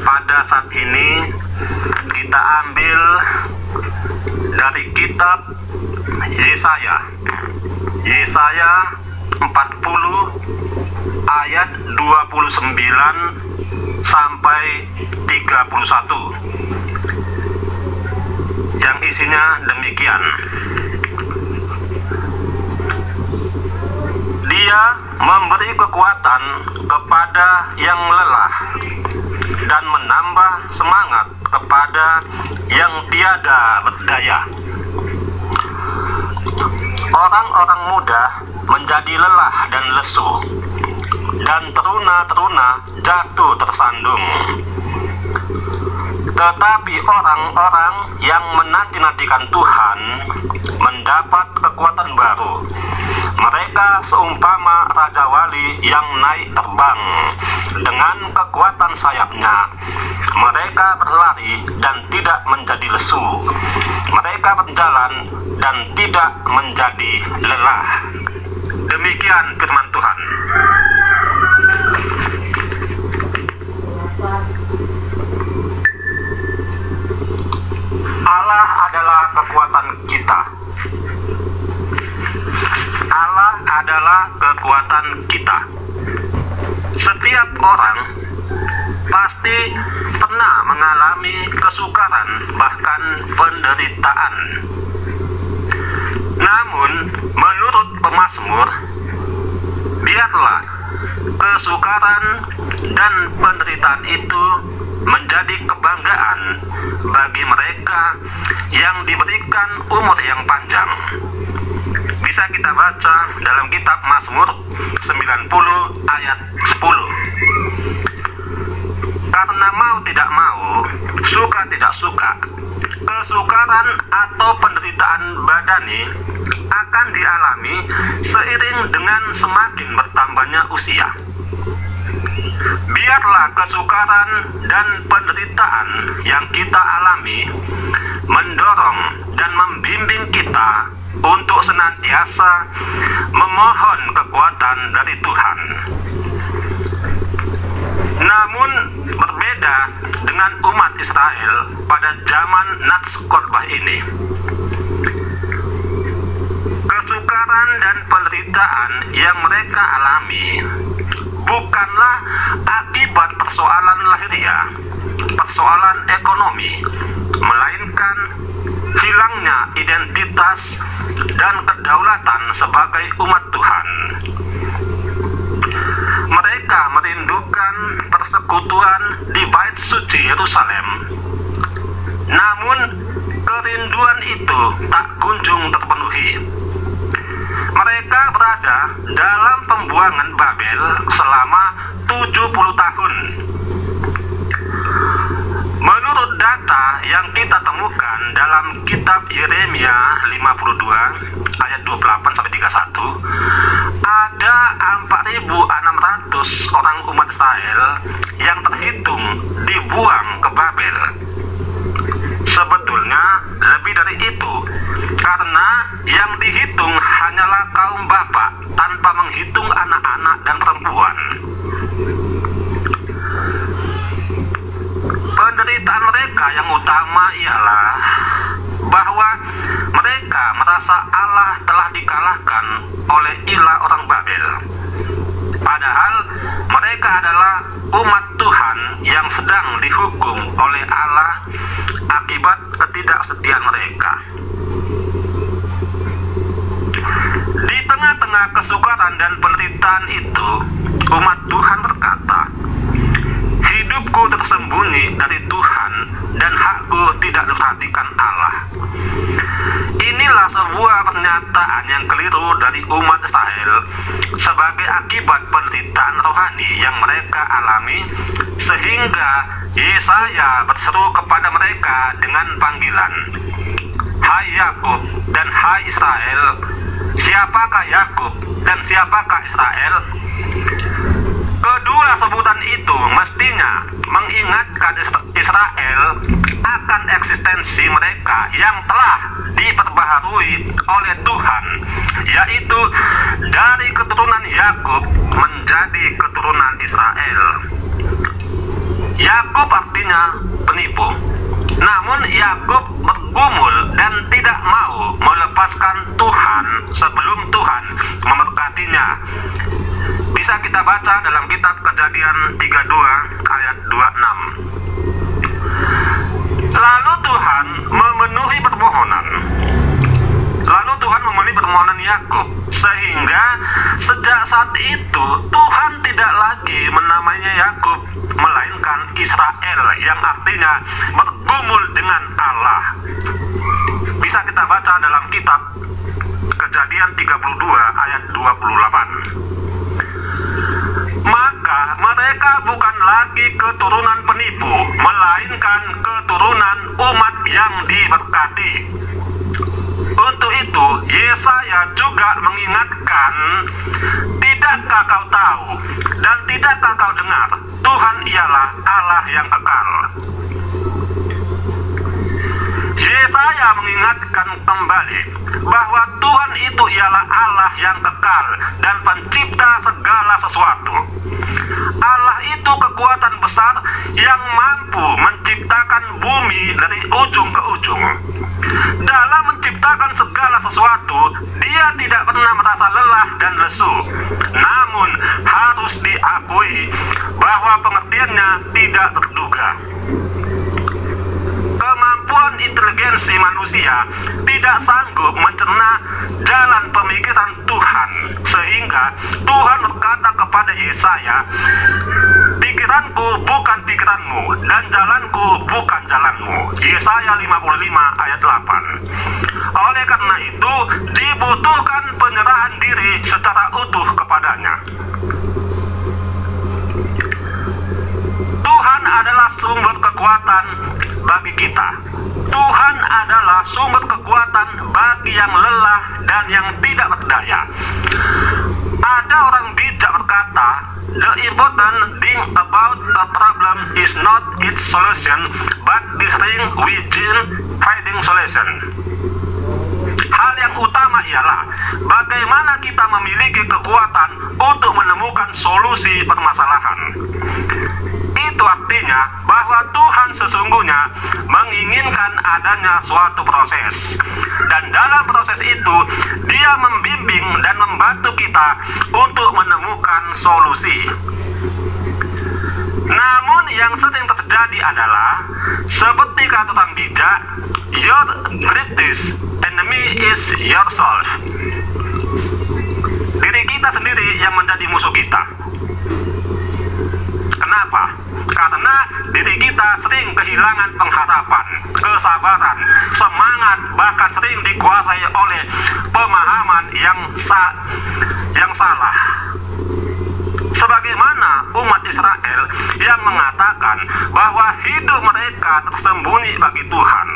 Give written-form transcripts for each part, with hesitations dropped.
pada saat ini kita ambil dari kitab Yesaya 40 ayat 29 sampai 31 yang isinya demikian. Dia memberi kekuatan kepada yang lelah dan menambah semangat kepada yang tiada berdaya. Orang-orang muda menjadi lelah dan lesu, dan teruna-teruna jatuh tersandung. Tetapi orang-orang yang menanti-nantikan Tuhan mendapat kekuatan baru. Mereka seumpama Raja Wali yang naik terbang dengan kekuatan sayapnya. Mereka berlari dan tidak menjadi lesu. Mereka berjalan dan tidak menjadi lelah. Demikian firman Tuhan. Allah adalah kekuatan kita. Allah adalah kekuatan kita. Setiap orang pasti pernah mengalami kesukaran, bahkan penderitaan. Namun, menurut pemazmur, biarlah kesukaran dan penderitaan itu menjadi kebanggaan bagi mereka yang diberikan umur yang panjang. Bisa kita baca dalam kitab Mazmur 90 ayat 10. Karena mau tidak mau, suka tidak suka, kesukaran atau penderitaan badani akan dialami seiring dengan semakin bertambahnya usia. Biarlah kesukaran dan penderitaan yang kita alami mendorong dan membimbing kita untuk senantiasa memohon kekuatan dari Tuhan. Namun berbeda dengan umat Israel pada zaman Nats Khotbah ini. Kesukaran dan penderitaan yang mereka alami bukanlah akibat persoalan lahiriah, persoalan ekonomi, melainkan hilangnya identitas dan kedaulatan sebagai umat Tuhan. Mereka merindukan persekutuan di Bait Suci Yerusalem. Namun, kerinduan itu tak kunjung terpenuhi. Mereka berada dalam pembuangan Babel selama 70 tahun. Menurut data yang kita temukan dalam kitab Yeremia 52 ayat 28 sampai 31, ada 4.600 orang umat Israel yang terhitung dibuang ke Babel. Sebetulnya lebih dari itu, karena yang dihitung hanyalah kaum bapak tanpa menghitung anak-anak dan perempuan. Penderitaan mereka yang utama ialah bahwa mereka merasa Allah telah dikalahkan oleh ilah orang Babel. Padahal mereka adalah umat Tuhan yang sedang dihukum oleh Allah akibat ketidaksetiaan mereka. Di tengah-tengah kesukaran dan penderitaan itu, umat Tuhan berkata, "Hidupku tersembunyi dari Tuhan dan hakku tidak diperhatikan Allah." Inilah sebuah pernyataan yang keliru dari umat Israel sebagai akibat penderitaan rohani yang mereka alami, sehingga Yesaya berseru kepada mereka dengan panggilan, "Hai Yakub dan hai Israel, siapakah Yakub dan siapakah Israel?" Kedua sebutan itu mestinya mengingatkan Israel akan eksistensi mereka yang telah diperbaharui oleh Tuhan, yaitu dari keturunan Yakub menjadi keturunan Israel. Yakub artinya penipu. Namun Yakub bergumul dan tidak mau melepaskan Tuhan sebelum Tuhan memberkatinya. Bisa kita baca dalam kitab Kejadian 32 ayat 26. Lalu Tuhan memenuhi permohonan Yakub, sehingga sejak saat itu Tuhan tidak lagi menamainya Yakub, melainkan Israel, yang artinya bergumul dengan Allah. Bisa kita baca dalam kitab Kejadian 32 ayat 28. Maka mereka bukan lagi keturunan penipu, melainkan keturunan umat yang diberkati. Untuk itu Yesaya juga mengingatkan, tidakkah kau tahu dan tidakkah kau dengar, Tuhan ialah Allah yang kekal. Yesaya mengingatkan kembali bahwa Tuhan itu ialah Allah yang kekal dan pencipta segala sesuatu. Allah itu kekuatan besar yang mampu menciptakan bumi dari ujung ke ujung. Dalam menciptakan segala sesuatu, Dia tidak pernah merasa lelah dan lesu. Namun harus diakui bahwa pengertiannya tidak terduga. Kemampuan inteligensi manusia tidak sanggup mencerna jalan pemikiran Tuhan, sehingga Tuhan berkata kepada Yesaya, pikiranku bukan pikiranmu dan jalanku bukan jalanmu. Yesaya 55 ayat 8. Oleh karena itu dibutuhkan penyerahan diri secara utuh kepadanya. Tuhan adalah sumber kekuatan bagi kita. Tuhan adalah sumber kekuatan bagi yang lelah dan yang tidak berdaya. Ada orang bijak berkata, the important thing about a problem is not its solution, but the strength within finding solution. Hal yang utama ialah bagaimana kita memiliki kekuatan untuk menemukan solusi permasalahan. Itu artinya bahwa Tuhan sesungguhnya menginginkan adanya suatu proses, dan dalam proses itu Dia membimbing dan membantu kita untuk menemukan solusi. Namun yang sering terjadi adalah seperti kata orang bijak, your greatest enemy is yourself. Diri kita sendiri yang menjadi musuh kita. Kenapa? Karena diri kita sering kehilangan pengharapan, kesabaran, semangat, bahkan sering dikuasai oleh pemahaman yang salah. Sebagaimana umat Israel yang mengatakan bahwa hidup mereka tersembunyi bagi Tuhan.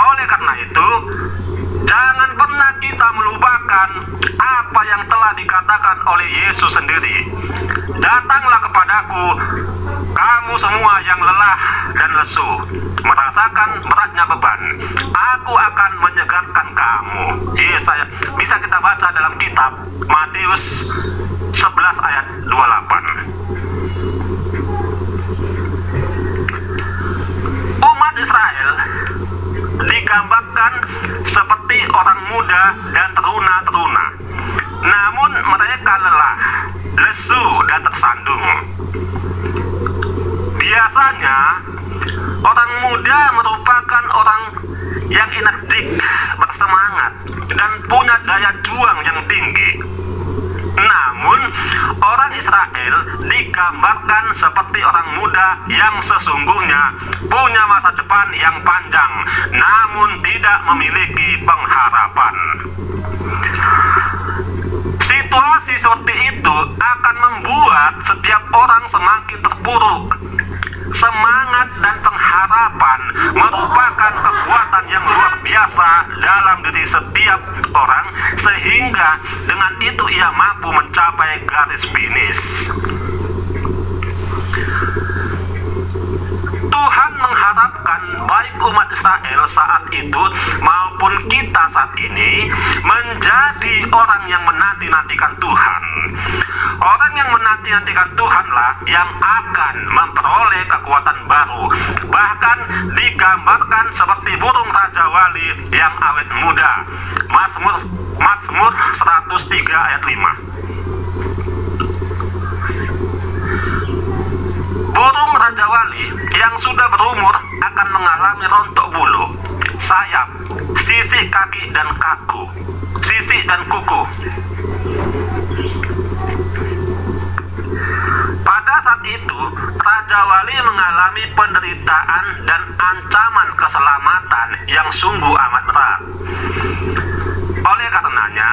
Oleh karena itu, jangan pernah kita melupakan apa yang telah dikatakan oleh Yesus sendiri. Datanglah kepadaku, kamu semua yang lelah dan lesu, merasakan beratnya beban. Aku akan menyegarkan kamu. Yesaya, bisa kita baca dalam kitab Matius 11 ayat 28. Umat Israel digambarkan seperti orang muda dan teruna-teruna. Namun mereka lelah, lesu, dan tersandung. Biasanya orang muda merupakan orang yang energik, bersemangat, dan punya daya juang yang tinggi. Namun orang Israel digambarkan seperti orang muda yang sesungguhnya punya masa depan yang panjang, namun tidak memiliki pengharapan. Situasi seperti itu akan membuat setiap orang semakin terpuruk. Semangat dan pengharapan merupakan kekuatan yang luar biasa dalam diri setiap orang, sehingga dengan itu ia mampu mencapai garis finish. Tuhan mengharapkan baik umat Israel saat itu maupun kita saat ini menjadi orang yang menanti-nantikan Tuhan. Orang yang menanti-nantikan Tuhanlah yang akan memperoleh kekuatan baru, bahkan digambarkan seperti burung Raja Wali yang awet muda. Mazmur 103 ayat 5. Burung Raja Wali yang sudah berumur akan mengalami rontok bulu, sayap, sisik kaki dan kuku. Pada saat itu, Raja Wali mengalami penderitaan dan ancaman keselamatan yang sungguh amat berat. Oleh karenanya,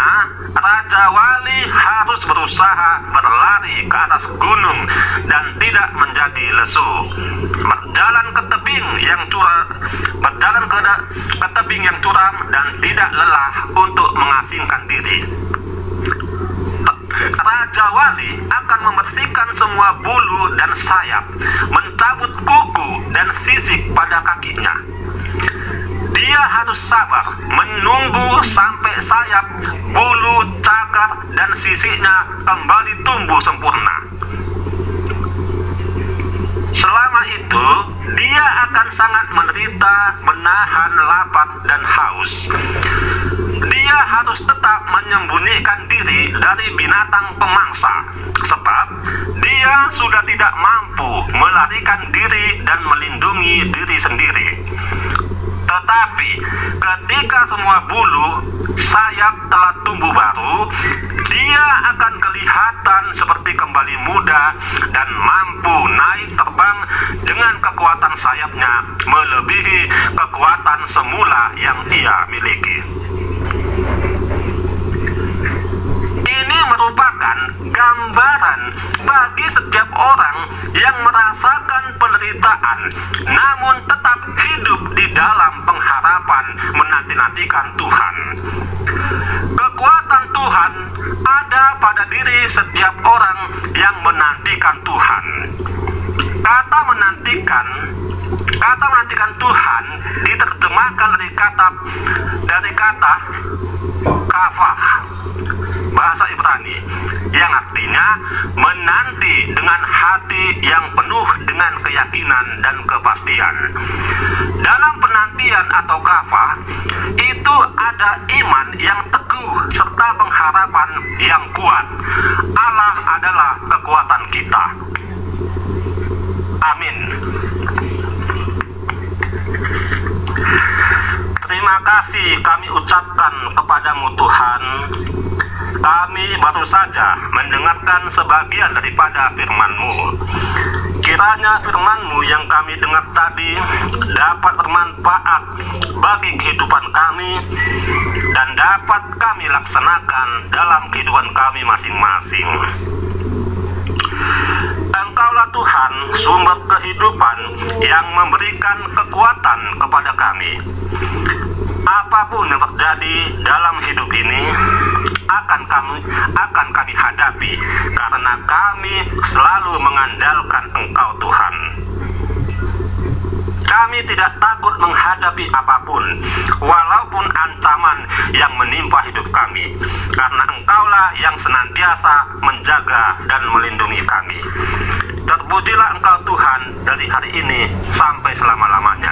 Raja Wali harus berusaha berlari ke atas gunung dan tidak menjadi lesu, berjalan ke tebing yang curam dan tidak lelah untuk mengasingkan diri. Raja Wali akan membersihkan semua bulu dan sayap, mencabut kuku dan sisik pada kakinya. Dia harus sabar menunggu sampai sayap, bulu, cakar, dan sisiknya kembali tumbuh sempurna. Selama itu, dia akan sangat menderita, menahan lapar dan haus. Dia harus tetap menyembunyikan diri dari binatang pemangsa, sebab dia sudah tidak mampu melarikan diri dan melindungi diri sendiri. Tetapi ketika semua bulu, sayap telah tumbuh baru, dia akan kelihatan seperti kembali muda dan mampu naik terbang dengan kekuatan sayapnya melebihi kekuatan semula yang ia miliki. Ini merupakan gambaran bagi setiap orang yang merasakan penderitaan namun tetap hidup di dalam pengharapan menanti-nantikan Tuhan. Kekuatan Tuhan ada pada diri setiap orang yang menantikan Tuhan. Kata menantikan Tuhan diterjemahkan dari kata kafah, bahasa Ibrani, yang artinya menanti dengan hati yang penuh dengan keyakinan dan kepastian. Dalam penantian atau kafah itu ada iman yang teguh serta pengharapan yang kuat. Allah adalah kekuatan kita. Amin. Terima kasih kami ucapkan kepadamu Tuhan. Kami baru saja mendengarkan sebagian daripada firman-Mu. Kiranya firman-Mu yang kami dengar tadi dapat bermanfaat bagi kehidupan kami dan dapat kami laksanakan dalam kehidupan kami masing-masing. Engkaulah Tuhan, sumber kehidupan yang memberikan kekuatan kepada kami. Apapun yang terjadi dalam hidup ini akan kami hadapi karena kami selalu mengandalkan Engkau Tuhan. Kami tidak takut menghadapi apapun, walaupun ancaman yang menimpa hidup kami, karena Engkaulah yang senantiasa menjaga dan melindungi kami. Terpujilah Engkau Tuhan dari hari ini sampai selama-lamanya.